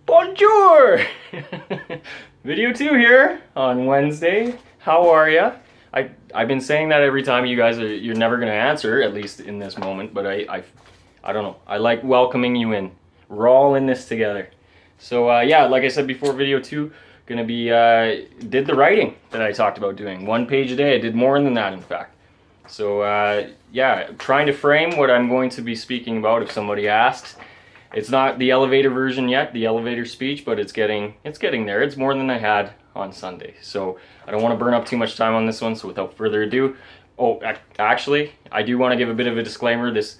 Bonjour! Video 2 here on Wednesday. How are ya? I've been saying that every time. You're never gonna answer, at least in this moment, but I don't know. I like welcoming you in. We're all in this together. So yeah, like I said before, video 2 gonna be did the writing that I talked about doing. 1 page a day. I did more than that, in fact. So yeah, trying to frame what I'm going to be speaking about if somebody asks. It's not the elevator version yet, the elevator speech, but it's getting there. It's more than I had on Sunday. So I don't want to burn up too much time on this one, so without further ado, actually, I do want to give a bit of a disclaimer. This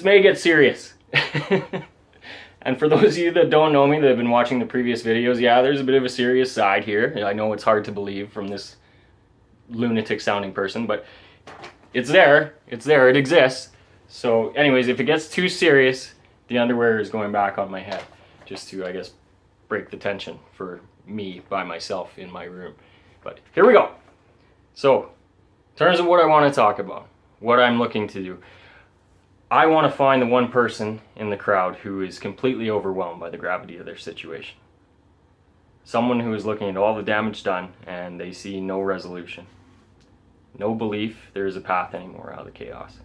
may get serious. And for those of you that don't know me, that have been watching the previous videos, yeah, there's a bit of a serious side here. I know it's hard to believe from this lunatic sounding person, but it's there, it exists. So anyways, if it gets too serious, the underwear is going back on my head, just to, I guess, break the tension for me by myself in my room. But here we go. So, in terms of what I want to talk about, what I'm looking to do, I want to find the one person in the crowd who is completely overwhelmed by the gravity of their situation. Someone who is looking at all the damage done and they see no resolution. No belief there is a path anymore out of the chaos.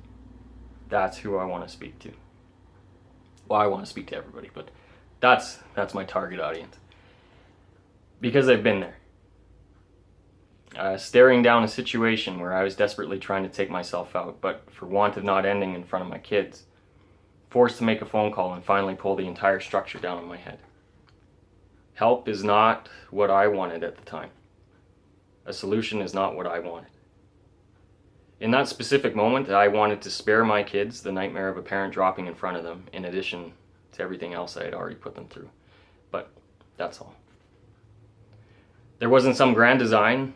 That's who I want to speak to. Well, I want to speak to everybody, but that's my target audience. Because I've been there. Staring down a situation where I was desperately trying to take myself out, but for want of not ending in front of my kids. Forced to make a phone call and finally pull the entire structure down on my head. Help is not what I wanted at the time. A solution is not what I wanted. In that specific moment, I wanted to spare my kids the nightmare of a parent dropping in front of them, in addition to everything else I had already put them through. But that's all. There wasn't some grand design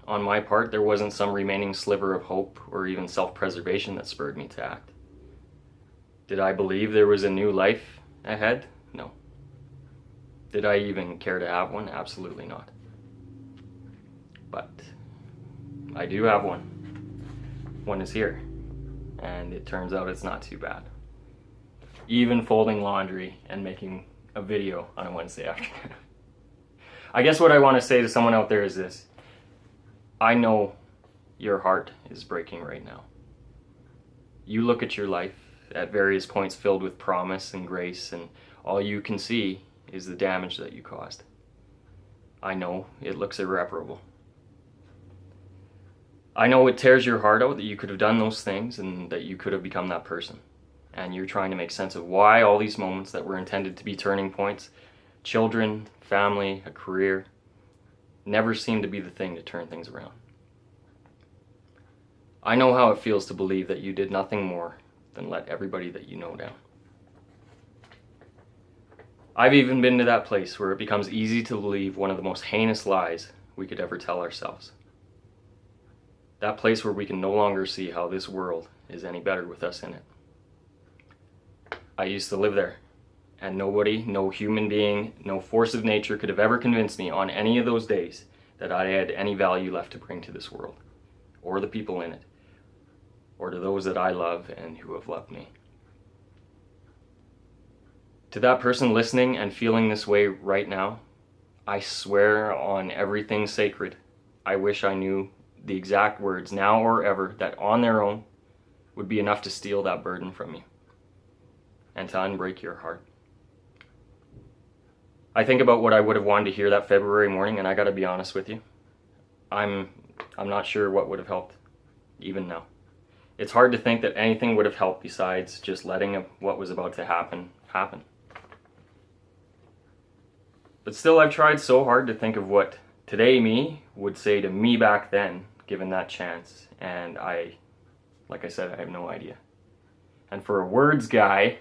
on my part. There wasn't some remaining sliver of hope or even self-preservation that spurred me to act. Did I believe there was a new life ahead? No. Did I even care to have one? Absolutely not. But I do have one. One is here, and it turns out it's not too bad. Even folding laundry and making a video on a Wednesday afternoon. I guess what I want to say to someone out there is this. I know your heart is breaking right now. You look at your life at various points filled with promise and grace, and all you can see is the damage that you caused. I know it looks irreparable. I know it tears your heart out that you could have done those things and that you could have become that person. And you're trying to make sense of why all these moments that were intended to be turning points, children, family, a career, never seem to be the thing to turn things around. I know how it feels to believe that you did nothing more than let everybody that you know down. I've even been to that place where it becomes easy to believe one of the most heinous lies we could ever tell ourselves. That place where we can no longer see how this world is any better with us in it. I used to live there, and nobody, no human being, no force of nature could have ever convinced me on any of those days that I had any value left to bring to this world, or the people in it, or to those that I love and who have loved me. To that person listening and feeling this way right now, I swear on everything sacred, I wish I knew the exact words, now or ever, that on their own would be enough to steal that burden from you and to unbreak your heart. I think about what I would have wanted to hear that February morning, and I gotta be honest with you, I'm not sure what would have helped, even now. It's hard to think that anything would have helped besides just letting what was about to happen. But still, I've tried so hard to think of what today me would say to me back then, given that chance, and like I said, I have no idea. And for a words guy,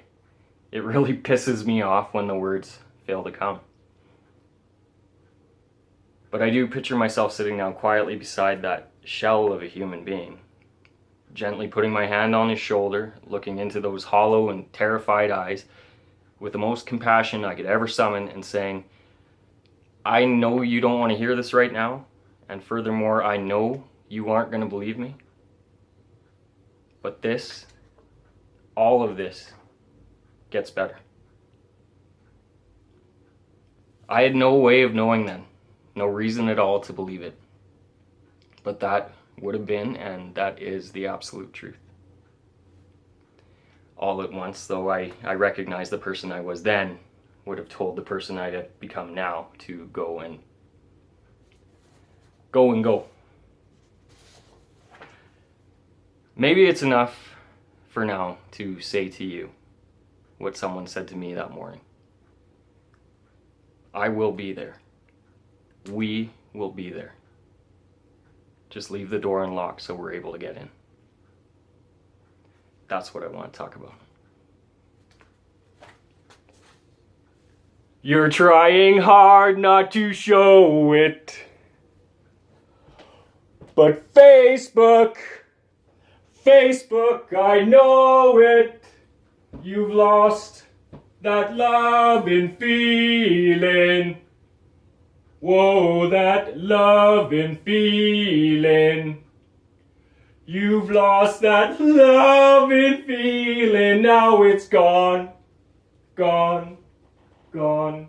it really pisses me off when the words fail to come. But I do picture myself sitting down quietly beside that shell of a human being, gently putting my hand on his shoulder, looking into those hollow and terrified eyes with the most compassion I could ever summon, and saying, I know you don't want to hear this right now, and furthermore, I know you aren't going to believe me. But all of this, gets better. I had no way of knowing then. No reason at all to believe it. But that would have been, and that is the absolute truth. All at once, though, I recognized the person I was then would have told the person I'd have become now to go. Maybe it's enough for now to say to you what someone said to me that morning. I will be there. We will be there. Just leave the door unlocked so we're able to get in. That's what I want to talk about. You're trying hard not to show it. But Facebook, I know it. You've lost that loving feeling. Whoa, that loving feeling. You've lost that loving feeling. Now it's gone, gone, gone.